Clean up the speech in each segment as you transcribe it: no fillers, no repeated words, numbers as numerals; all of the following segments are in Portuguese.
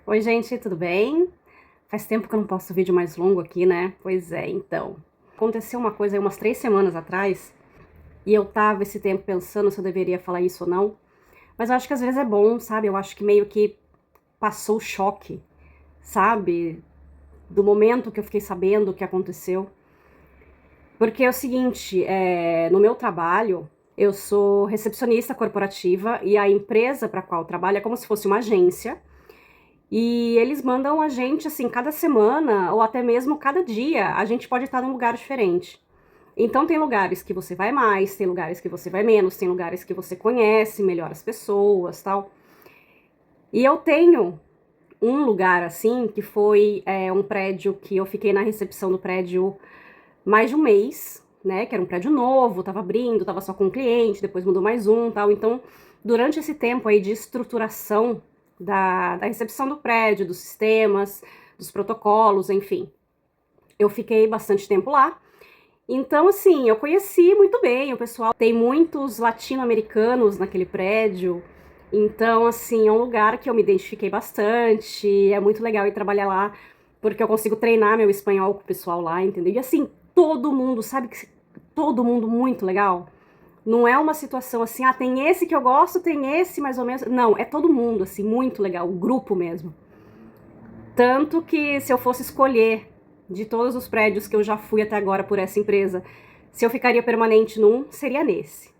Oi, gente, tudo bem? Faz tempo que eu não posto vídeo mais longo aqui, né? Pois é, então. Aconteceu uma coisa aí umas 3 semanas atrás, e eu tava esse tempo pensando se eu deveria falar isso ou não. Mas eu acho que às vezes é bom, sabe? Eu acho que meio que passou o choque, sabe? Do momento que eu fiquei sabendo o que aconteceu. Porque é o seguinte, no meu trabalho, eu sou recepcionista corporativa e a empresa para qual eu trabalho é como se fosse uma agência. E eles mandam a gente, assim, cada semana ou até mesmo cada dia, a gente pode estar num lugar diferente. Então, tem lugares que você vai mais, tem lugares que você vai menos, tem lugares que você conhece melhor as pessoas, tal. E eu tenho um lugar, assim, que foi um prédio que eu fiquei na recepção do prédio mais de um mês, né? Que era um prédio novo, tava abrindo, tava só com um cliente, depois mudou mais um, tal. Então, durante esse tempo aí de estruturação da recepção do prédio, dos sistemas, dos protocolos, enfim, eu fiquei bastante tempo lá. Então, assim, eu conheci muito bem o pessoal. Tem muitos latino-americanos naquele prédio. Então, assim, é um lugar que eu me identifiquei bastante. É muito legal ir trabalhar lá, porque eu consigo treinar meu espanhol com o pessoal lá, entendeu? E assim, todo mundo, sabe que todo mundo muito legal. Não é uma situação assim, ah, tem esse que eu gosto, tem esse mais ou menos. Não, é todo mundo, assim, muito legal, o grupo mesmo. Tanto que se eu fosse escolher de todos os prédios que eu já fui até agora por essa empresa, se eu ficaria permanente num, seria nesse.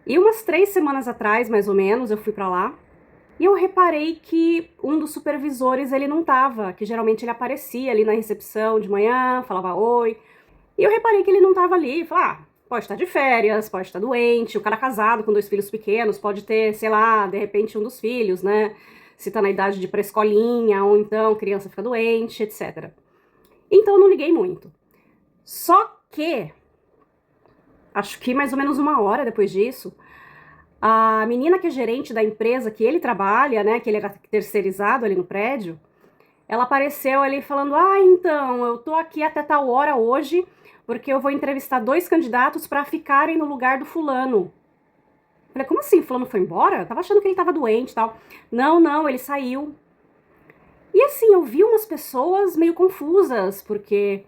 E umas 3 semanas atrás, mais ou menos, eu fui pra lá e eu reparei que um dos supervisores ele não tava, que geralmente ele aparecia ali na recepção de manhã, falava oi. E eu reparei que ele não tava ali. Falei, ah, pode estar de férias, pode estar doente, o cara casado com 2 filhos pequenos, pode ter, sei lá, de repente um dos filhos, né? Se tá na idade de pré-escolinha, ou então criança fica doente, etc. Então eu não liguei muito. Só que, acho que mais ou menos uma hora depois disso, a menina que é gerente da empresa que ele trabalha, né, que ele era terceirizado ali no prédio, ela apareceu ali falando: ah, então, eu tô aqui até tal hora hoje, porque eu vou entrevistar 2 candidatos para ficarem no lugar do fulano. Falei, como assim? Fulano foi embora? Eu tava achando que ele tava doente e tal. Não, não, ele saiu. E assim, eu vi umas pessoas meio confusas, porque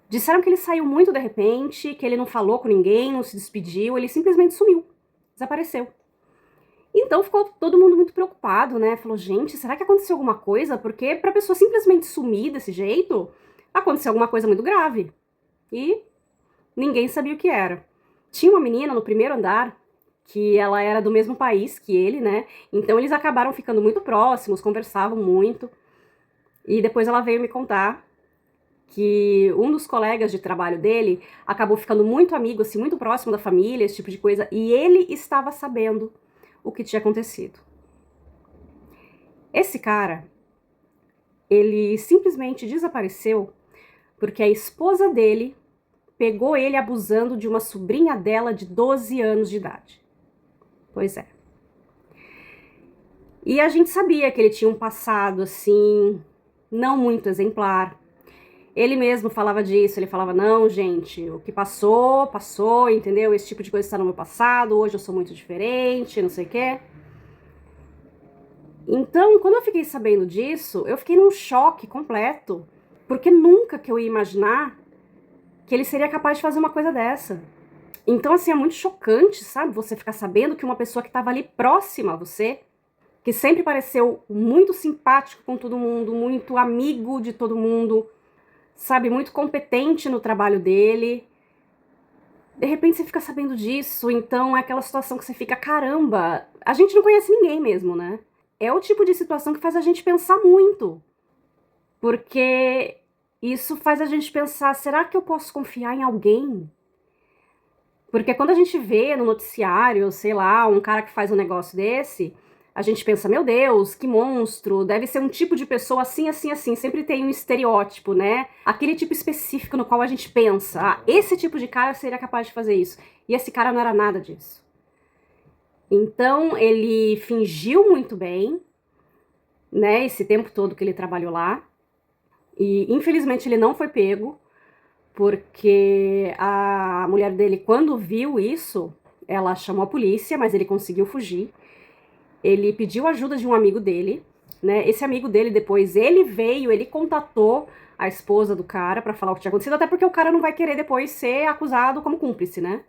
disseram que ele saiu muito de repente, que ele não falou com ninguém, não se despediu, ele simplesmente sumiu, desapareceu. Então ficou todo mundo muito preocupado, né? Falou, gente, será que aconteceu alguma coisa? Porque pra pessoa simplesmente sumir desse jeito, aconteceu alguma coisa muito grave. E ninguém sabia o que era. Tinha uma menina no primeiro andar que ela era do mesmo país que ele, né? Então eles acabaram ficando muito próximos, conversavam muito. E depois ela veio me contar que um dos colegas de trabalho dele acabou ficando muito amigo, assim, muito próximo da família, esse tipo de coisa, e ele estava sabendo o que tinha acontecido. Esse cara, ele simplesmente desapareceu porque a esposa dele pegou ele abusando de uma sobrinha dela de 12 anos de idade. Pois é. E a gente sabia que ele tinha um passado, assim, não muito exemplar. Ele mesmo falava disso, ele falava, não, gente, o que passou, passou, entendeu? Esse tipo de coisa está no meu passado, hoje eu sou muito diferente, não sei o quê. Então, quando eu fiquei sabendo disso, eu fiquei num choque completo, porque nunca que eu ia imaginar que ele seria capaz de fazer uma coisa dessa. Então, assim, é muito chocante, sabe? Você ficar sabendo que uma pessoa que estava ali próxima a você, que sempre pareceu muito simpático com todo mundo, muito amigo de todo mundo, sabe? Muito competente no trabalho dele. De repente você fica sabendo disso, então é aquela situação que você fica, caramba, a gente não conhece ninguém mesmo, né? É o tipo de situação que faz a gente pensar muito, porque isso faz a gente pensar, será que eu posso confiar em alguém? Porque quando a gente vê no noticiário, sei lá, um cara que faz um negócio desse, a gente pensa, meu Deus, que monstro, deve ser um tipo de pessoa assim, assim, assim. Sempre tem um estereótipo, né? Aquele tipo específico no qual a gente pensa, ah, esse tipo de cara seria capaz de fazer isso. E esse cara não era nada disso. Então, ele fingiu muito bem, né, esse tempo todo que ele trabalhou lá. E, infelizmente, ele não foi pego, porque a mulher dele, quando viu isso, ela chamou a polícia, mas ele conseguiu fugir. Ele pediu ajuda de um amigo dele, né? Esse amigo dele depois, ele veio, ele contatou a esposa do cara pra falar o que tinha acontecido, até porque o cara não vai querer depois ser acusado como cúmplice, né?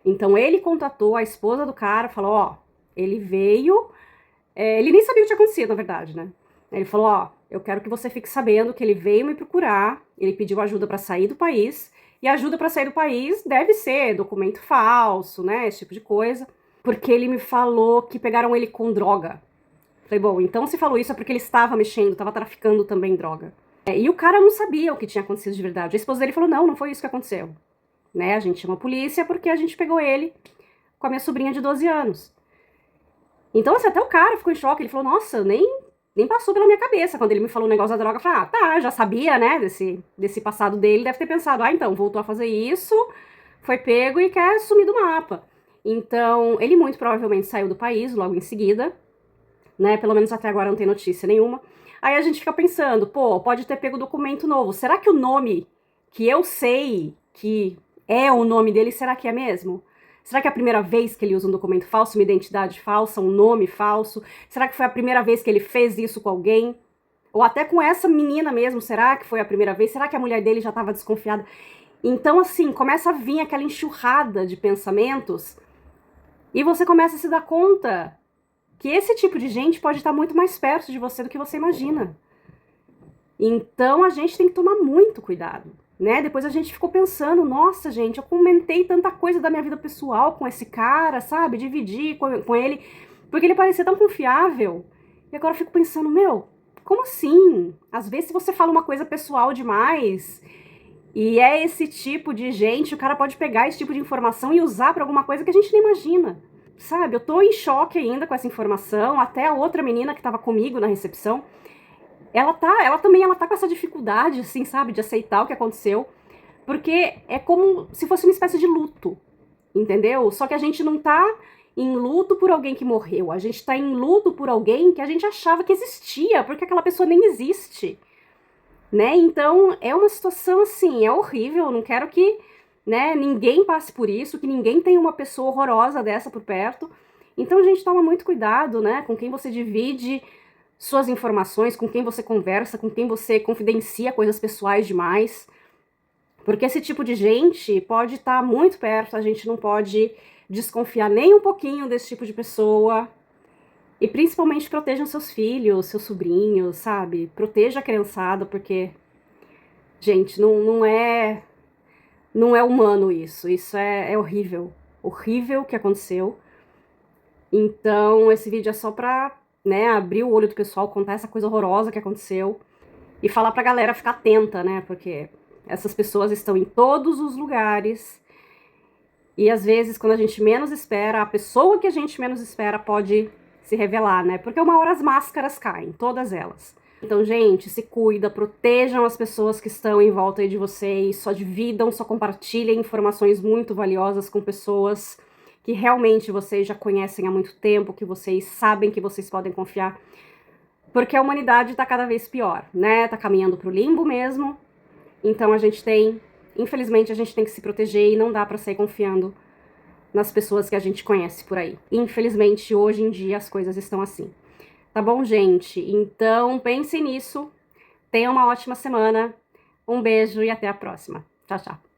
Então ele contatou a esposa do cara, falou, ó, ele veio, ele nem sabia o que tinha acontecido, na verdade, né? Ele falou, ó, eu quero que você fique sabendo que ele veio me procurar, ele pediu ajuda pra sair do país, e ajuda pra sair do país deve ser documento falso, né, esse tipo de coisa, porque ele me falou que pegaram ele com droga. Falei, bom, então se falou isso é porque ele estava mexendo, estava traficando também droga. E o cara não sabia o que tinha acontecido de verdade. A esposa dele falou, não, não foi isso que aconteceu. Né, a gente chama a polícia porque a gente pegou ele com a minha sobrinha de 12 anos. Então, assim, até o cara ficou em choque. Ele falou, nossa, nem passou pela minha cabeça. Quando ele me falou o negócio da droga, eu falei, ah, tá, já sabia, né, desse passado dele. Deve ter pensado, ah, então, voltou a fazer isso, foi pego e quer sumir do mapa. Então, ele muito provavelmente saiu do país logo em seguida, né, pelo menos até agora não tem notícia nenhuma. Aí a gente fica pensando, pô, pode ter pego documento novo. Será que o nome que eu sei que é o nome dele, será que é mesmo? Será que é a primeira vez que ele usa um documento falso, uma identidade falsa, um nome falso? Será que foi a primeira vez que ele fez isso com alguém? Ou até com essa menina mesmo, será que foi a primeira vez? Será que a mulher dele já estava desconfiada? Então, assim, começa a vir aquela enxurrada de pensamentos e você começa a se dar conta que esse tipo de gente pode estar muito mais perto de você do que você imagina. Então, a gente tem que tomar muito cuidado, né? Depois a gente ficou pensando, nossa, gente, eu comentei tanta coisa da minha vida pessoal com esse cara, sabe? Dividi com ele, porque ele parecia tão confiável. E agora eu fico pensando, meu, como assim? Às vezes, se você fala uma coisa pessoal demais, e é esse tipo de gente, o cara pode pegar esse tipo de informação e usar pra alguma coisa que a gente nem imagina. Sabe, eu tô em choque ainda com essa informação, até a outra menina que tava comigo na recepção, ela também tá com essa dificuldade, assim, sabe, de aceitar o que aconteceu, porque é como se fosse uma espécie de luto, entendeu? Só que a gente não tá em luto por alguém que morreu, a gente tá em luto por alguém que a gente achava que existia, porque aquela pessoa nem existe, né? Então, é uma situação, assim, é horrível, eu não quero que, né, ninguém passe por isso, que ninguém tenha uma pessoa horrorosa dessa por perto. Então, a gente toma muito cuidado, né, com quem você divide suas informações, com quem você conversa, com quem você confidencia coisas pessoais demais. Porque esse tipo de gente pode estar muito perto, a gente não pode desconfiar nem um pouquinho desse tipo de pessoa. E principalmente protejam seus filhos, seus sobrinhos, sabe? Proteja a criançada, porque, gente, não é humano isso. Isso é horrível. Horrível o que aconteceu. Então, esse vídeo é só pra, né, abrir o olho do pessoal, contar essa coisa horrorosa que aconteceu e falar pra galera ficar atenta, né, porque essas pessoas estão em todos os lugares e às vezes, quando a gente menos espera, a pessoa que a gente menos espera pode se revelar, né, porque uma hora as máscaras caem, todas elas. Então, gente, se cuida, protejam as pessoas que estão em volta aí de vocês, só dividam, só compartilhem informações muito valiosas com pessoas que realmente vocês já conhecem há muito tempo, que vocês sabem que vocês podem confiar, porque a humanidade tá cada vez pior, né? Tá caminhando pro limbo mesmo. Então infelizmente a gente tem que se proteger e não dá pra sair confiando nas pessoas que a gente conhece por aí. Infelizmente, hoje em dia as coisas estão assim. Tá bom, gente? Então, pensem nisso. Tenham uma ótima semana. Um beijo e até a próxima. Tchau, tchau.